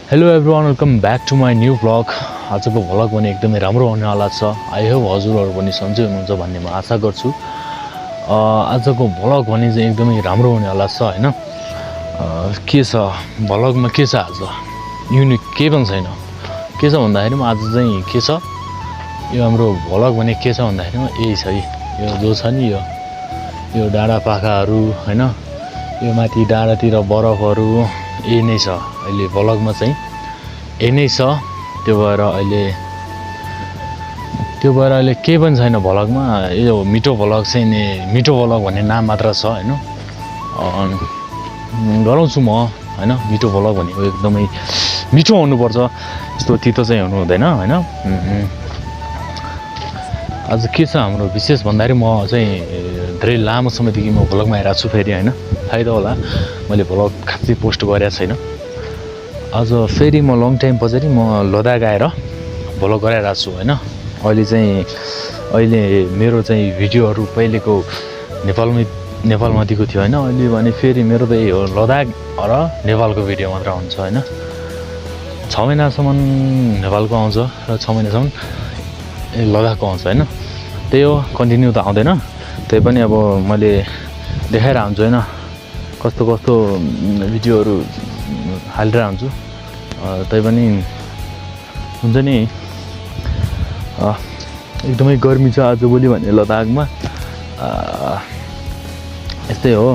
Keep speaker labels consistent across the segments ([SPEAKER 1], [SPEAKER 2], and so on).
[SPEAKER 1] Hello everyone, welcome back to my new vlog. आजको vlog पनि एकदमै राम्रो हुनेवाला छ। आई होप हजुरहरू पनि सन्चै हुनुहुन्छ भन्ने म आशा गर्छु। आजको भ्लग भने चाहिँ एकदमै राम्रो हुनेवाला छ हैन। के छ भ्लगमा, के छ आज युनिक केही पनि छैन। के छ भन्दाखेरि आज चाहिँ के छ, यो हाम्रो भ्लग भने के छ भन्दाखेरि यही छ। यो जो छ नि, यो डाँडा पाखाहरू हैन, यो माथि डाँडातिर बरफहरू, यही नै छ अहिले भ्लगमा चाहिँ, यही नै छ। त्यो भएर अहिले केही पनि छैन भ्लगमा। यो मिठो भ्लग चाहिँ नि, मिठो भ्लग भन्ने नाम मात्र छ हैन। गराउँछु म हैन। मिठो भ्लग भनेको एकदमै मिठो हुनुपर्छ, यस्तो तितो चाहिँ हुनु हुँदैन हैन। आज के छ हाम्रो विशेष भन्दाखेरि, म चाहिँ धेरै लामो समयदेखि म भ्लगमा आइरहेको छु फेरि हैन। थाहै त होला, मैले भ्लग खासै पोस्ट गरेको छैन। आज फेरि म लङ टाइम पछाडि म लद्दाख आएर भ्लग गराइरहेको छु हैन। अहिले मेरो चाहिँ भिडियोहरू पहिलेको नेपालमा दिएको थियो हैन। अहिले भने फेरि मेरो त यही हो, लद्दाख र नेपालको भिडियो मात्र हुन्छ हैन। 6 महिनासम्म नेपालको आउँछ र 6 महिनासम्म लद्दाखको आउँछ हैन। त्यही हो, कन्टिन्यू त आउँदैन। त्यही पनि अब मैले देखाएर हुन्छु हैन, कस्तो भिडियोहरू हालेर हुन्छु। त्यही पनि हुन्छ नि, एकदमै गर्मी छ आजभोलि भने लद्दाखमा। यस्तै हो।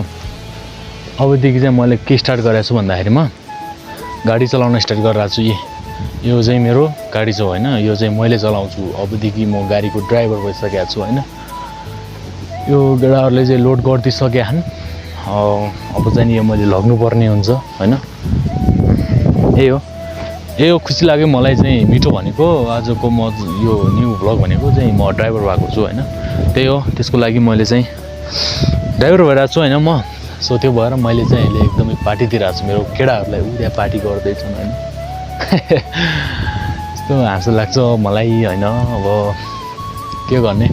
[SPEAKER 1] अबदेखि चाहिँ मैले के स्टार्ट गरेको छु भन्दाखेरि, म गाडी चलाउन स्टार्ट गरिरहेको छु। यो चाहिँ मेरो गाडी छ हैन, यो चाहिँ मैले चलाउँछु। अबदेखि म गाडीको ड्राइभर भइसकेको छु हैन। यो गेडाहरूले चाहिँ लोड गरिदिइसके छन्। अब चाहिँ यो मैले लग्नुपर्ने हुन्छ हैन। यही हो खुसी लाग्यो मलाई चाहिँ। मिठो भनेको आजको म यो न्यू भ्लग भनेको चाहिँ म ड्राइभर भएको छु हैन। त्यही हो, त्यसको लागि मैले चाहिँ ड्राइभर भइरहेको छु हैन म। सो त्यो भएर मैले चाहिँ अहिले एकदमै पार्टी दिइरहेको छु। मेरो केटाहरूलाई उहाँ पार्टी गर्दैछन् हैन। यस्तो हाँसो लाग्छ मलाई हैन। अब के गर्ने,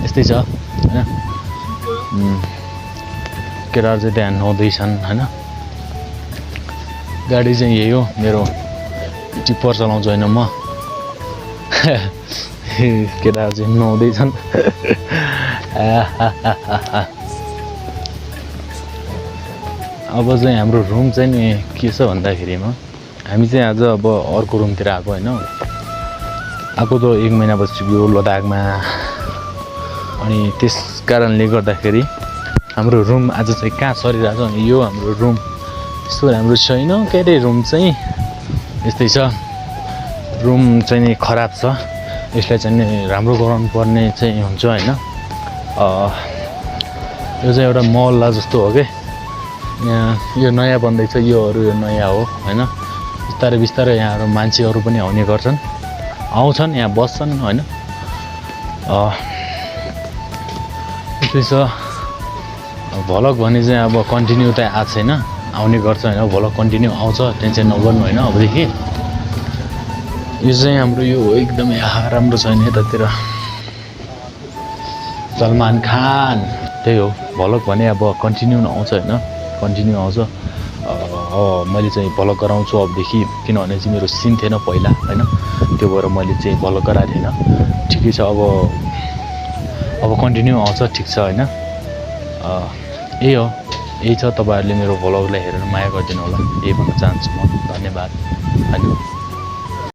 [SPEAKER 1] यस्तै छ हैन। केटाहरू चाहिँ त्यहाँ नुहाउँदैछन् हैन। गाडी चाहिँ यही हो मेरो, टिप्पर चलाउँछु होइन म। केटाहरू चाहिँ नुहाउँदैछन्। अब चाहिँ हाम्रो रुम चाहिँ नि के छ भन्दाखेरिमा, हामी चाहिँ आज अब अर्को रुमतिर आएको होइन। आएको त 1 महिना बसिसक्यो लद्दाखमा। अनि त्यस कारणले गर्दाखेरि हाम्रो रुम आज चाहिँ कहाँ सरिरहेको छ भने, यो हाम्रो रुम त्यस्तो राम्रो छैन। के अरे रुम चाहिँ यस्तै छ, रुम चाहिँ नि खराब छ। यसलाई चाहिँ नि राम्रो गराउनु पर्ने चाहिँ हुन्छ होइन। यो चाहिँ एउटा महल्ला जस्तो हो कि, यहाँ यो नयाँ बन्दैछ, यो नयाँ हो होइन। बिस्तारै यहाँहरू मान्छेहरू पनि आउने गर्छन्, आउँछन्, यहाँ बस्छन् होइन। त्यस्तै छ। भ्लग भने चाहिँ अब कन्टिन्यू त आएको छैन, आउने गर्छ होइन। भ्लग कन्टिन्यू आउँछ, टेन्सन नगर्नु होइन। अबदेखि यो चाहिँ हाम्रो यो एकदमै राम्रो छ नि यतातिर, सलमान खान। त्यही हो, भ्लग भने अब कन्टिन्यू आउँछ होइन, कन्टिन्यू आउँछ। मैले चाहिँ भ्लग गराउँछु अबदेखि, किनभने चाहिँ मेरो सिन थिएन पहिला होइन। त्यो भएर मैले चाहिँ भ्लग गराएको थिएन। ठिकै छ, अब कन्टिन्यू आउँछ, ठिक छ होइन। यही छ। तपाईँहरूले मेरो भ्लगलाई हेरेर माया गरिदिनु होला, यही भन्न चाहन्छु म। धन्यवाद।